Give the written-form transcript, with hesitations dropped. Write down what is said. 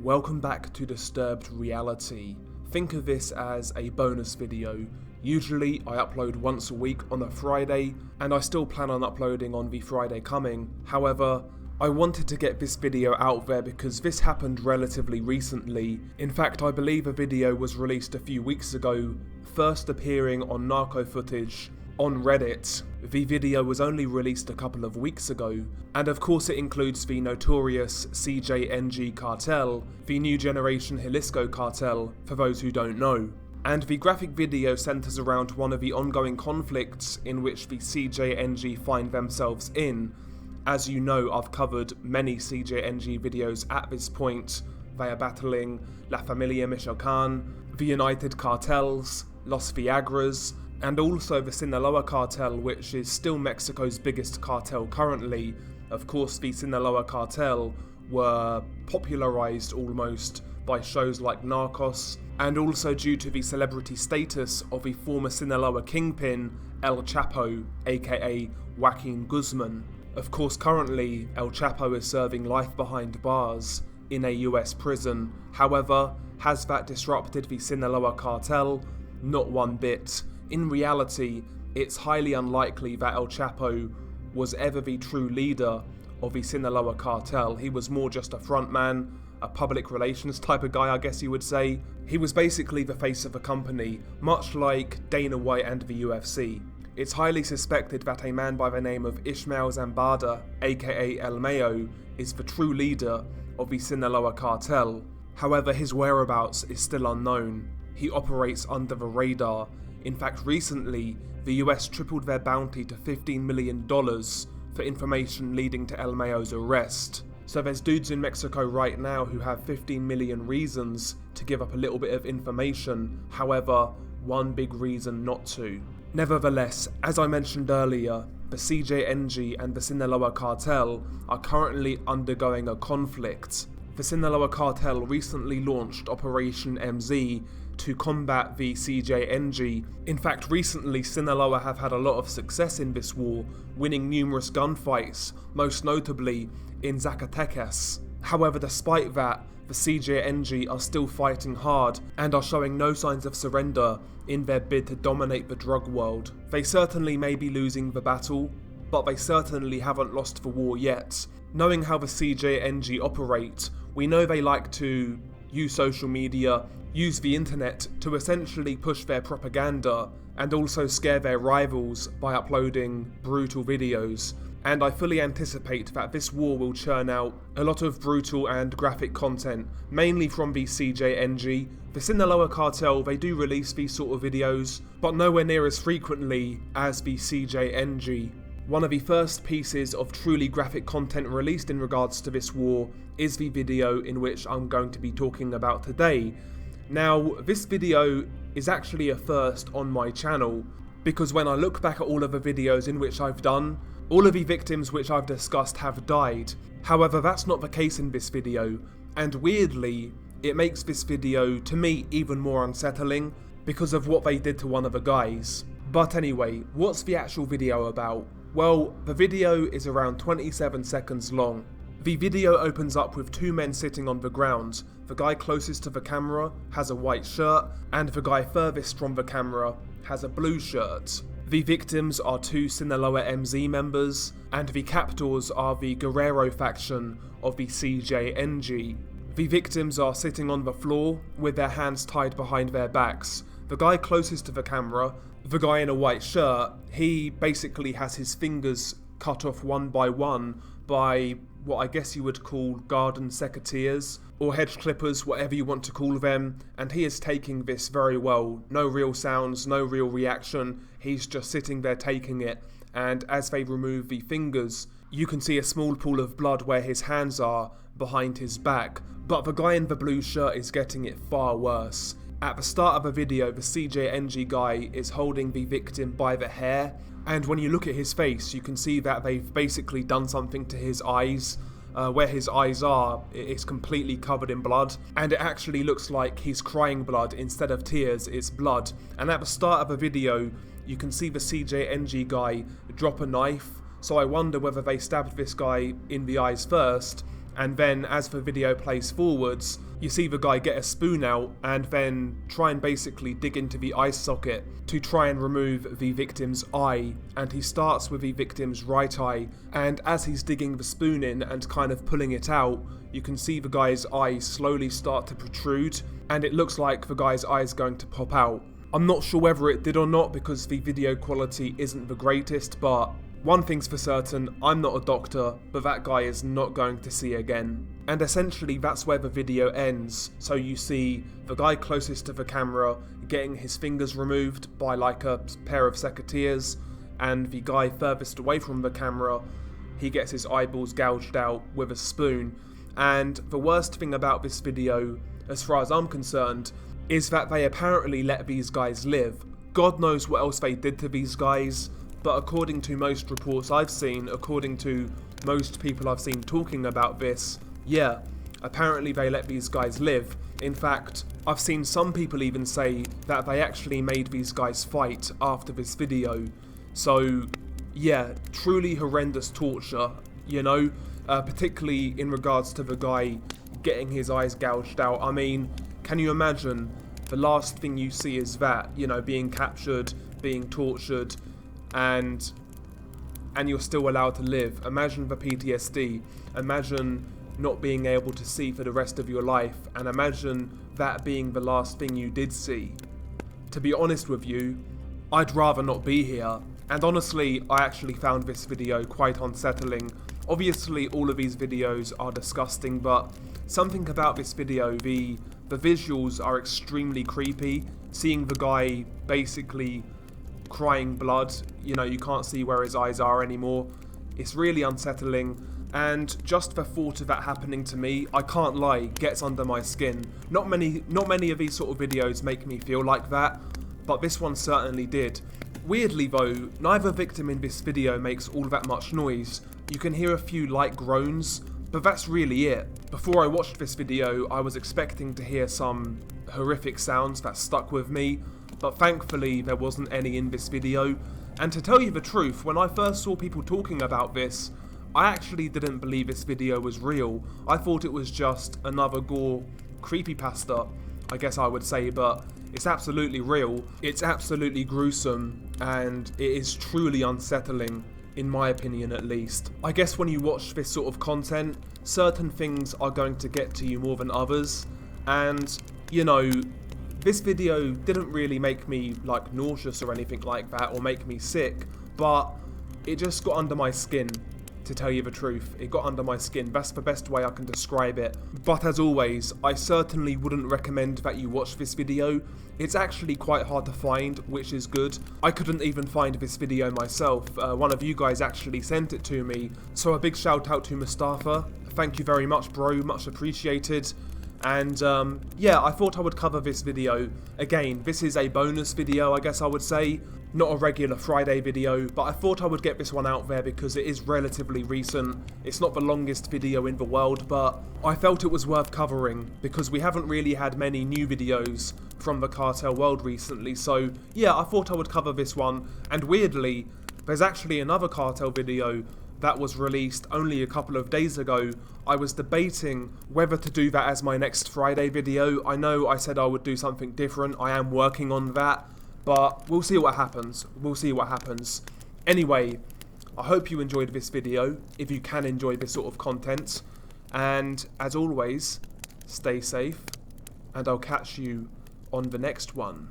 Welcome back to Disturbed Reality. Think of this as a bonus video. Usually I upload once a week on a Friday, and I still plan on uploading on the Friday coming. However, I wanted to get this video out there because this happened relatively recently. In fact, I believe a video was released a few weeks ago, first appearing on narco footage on Reddit. The video was only released a couple of weeks ago, and of course it includes the notorious CJNG cartel, the New Generation Jalisco Cartel, for those who don't know. And the graphic video centers around one of the ongoing conflicts in which the CJNG find themselves in. As you know, I've covered many CJNG videos at this point. They are battling La Familia Michoacan, the United Cartels, Los Viagras, and also the Sinaloa Cartel, which is still Mexico's biggest cartel currently. Of course, the Sinaloa Cartel were popularized almost by shows like Narcos, and also due to the celebrity status of the former Sinaloa kingpin, El Chapo, aka Joaquin Guzman. Of course, currently, El Chapo is serving life behind bars in a US prison. However, has that disrupted the Sinaloa Cartel? Not one bit. In reality, it's highly unlikely that El Chapo was ever the true leader of the Sinaloa Cartel. He was more just a frontman, a public relations type of guy, I guess you would say. He was basically the face of a company, much like Dana White and the UFC. It's highly suspected that a man by the name of Ishmael Zambada, aka El Mayo, is the true leader of the Sinaloa Cartel. However, his whereabouts is still unknown. He operates under the radar. In fact, recently, the US tripled their bounty to $15 million for information leading to El Mayo's arrest. So there's dudes in Mexico right now who have 15 million reasons to give up a little bit of information, however, one big reason not to. Nevertheless, as I mentioned earlier, the CJNG and the Sinaloa Cartel are currently undergoing a conflict. The Sinaloa Cartel recently launched Operation MZ to combat the CJNG. In fact, recently Sinaloa have had a lot of success in this war, winning numerous gunfights, most notably in Zacatecas. However, despite that, the CJNG are still fighting hard and are showing no signs of surrender in their bid to dominate the drug world. They certainly may be losing the battle, but they certainly haven't lost the war yet. Knowing how the CJNG operate, we know they like to use social media, use the internet to essentially push their propaganda and also scare their rivals by uploading brutal videos. And I fully anticipate that this war will churn out a lot of brutal and graphic content, mainly from the CJNG. The Sinaloa Cartel, they do release these sort of videos, but nowhere near as frequently as the CJNG. One of the first pieces of truly graphic content released in regards to this war is the video in which I'm going to be talking about today. Now, this video is actually a first on my channel, because when I look back at all of the videos in which I've done, all of the victims which I've discussed have died. However, that's not the case in this video, and weirdly, it makes this video, to me, even more unsettling because of what they did to one of the guys. But anyway, what's the actual video about? Well, the video is around 27 seconds long. The video opens up with two men sitting on the ground. The guy closest to the camera has a white shirt, and the guy furthest from the camera has a blue shirt. The victims are two Sinaloa MZ members, and the captors are the Guerrero faction of the CJNG. The victims are sitting on the floor with their hands tied behind their backs. The guy closest to the camera, the guy in a white shirt, he basically has his fingers cut off one by one by what I guess you would call garden secateurs, or hedge clippers, whatever you want to call them, and he is taking this very well. No real sounds, no real reaction, he's just sitting there taking it, and as they remove the fingers, you can see a small pool of blood where his hands are, behind his back, but the guy in the blue shirt is getting it far worse. At the start of the video, the CJNG guy is holding the victim by the hair, and when you look at his face, you can see that they've basically done something to his eyes. Where his eyes are, it's completely covered in blood, and it actually looks like he's crying blood instead of tears, it's blood. And at the start of the video, you can see the CJNG guy drop a knife, so I wonder whether they stabbed this guy in the eyes first, and then as the video plays forwards, You see the guy get a spoon out and then try and basically dig into the eye socket to try and remove the victim's eye, and he starts with the victim's right eye, and as he's digging the spoon in and kind of pulling it out, you can see the guy's eye slowly start to protrude, and it looks like the guy's eye is going to pop out. I'm not sure whether it did or not because the video quality isn't the greatest, but one thing's for certain, I'm not a doctor, but that guy is not going to see again. And essentially that's where the video ends. So you see the guy closest to the camera getting his fingers removed by like a pair of secateurs, and the guy furthest away from the camera, he gets his eyeballs gouged out with a spoon. And the worst thing about this video, as far as I'm concerned, is that they apparently let these guys live. God knows what else they did to these guys, but according to most reports I've seen, according to most people I've seen talking about this, yeah, apparently they let these guys live. In fact, I've seen some people even say that they actually made these guys fight after this video. So, yeah, truly horrendous torture, you know, particularly in regards to the guy getting his eyes gouged out. I mean, can you imagine the last thing you see is that, you know, being captured, being tortured, and you're still allowed to live. Imagine the PTSD, imagine not being able to see for the rest of your life, and imagine that being the last thing you did see. To be honest with you, I'd rather not be here, and honestly, I actually found this video quite unsettling. Obviously, all of these videos are disgusting, but something about this video, the visuals are extremely creepy. Seeing the guy basically crying blood, you know, you can't see where his eyes are anymore. It's really unsettling, and just the thought of that happening to me, I can't lie, gets under my skin. Not many of these sort of videos make me feel like that, but this one certainly did. Weirdly though, neither victim in this video makes all that much noise. You can hear a few light groans, but that's really it. Before I watched this video, I was expecting to hear some horrific sounds that stuck with me, but thankfully there wasn't any in this video. And to tell you the truth, when I first saw people talking about this, I actually didn't believe this video was real. I thought it was just another gore creepypasta, I guess I would say, but it's absolutely real. It's absolutely gruesome, and it is truly unsettling, in my opinion at least. I guess when you watch this sort of content, certain things are going to get to you more than others, and, you know, this video didn't really make me like nauseous or anything like that, or make me sick, but it just got under my skin, to tell you the truth. It got under my skin, that's the best way I can describe it. But as always, I certainly wouldn't recommend that you watch this video. It's actually quite hard to find, which is good. I couldn't even find this video myself. One of you guys actually sent it to me, so a big shout out to Mustafa. Thank you very much, bro, much appreciated. And yeah, I thought I would cover this video. Again, this is a bonus video, I guess I would say. Not a regular Friday video, but I thought I would get this one out there because it is relatively recent. It's not the longest video in the world, but I felt it was worth covering because we haven't really had many new videos from the cartel world recently. So yeah, I thought I would cover this one. And weirdly, there's actually another cartel video that was released only a couple of days ago. I was debating whether to do that as my next Friday video. I know I said I would do something different. I am working on that, but we'll see what happens. We'll see what happens. Anyway, I hope you enjoyed this video, if you can enjoy this sort of content. And as always, stay safe, and I'll catch you on the next one.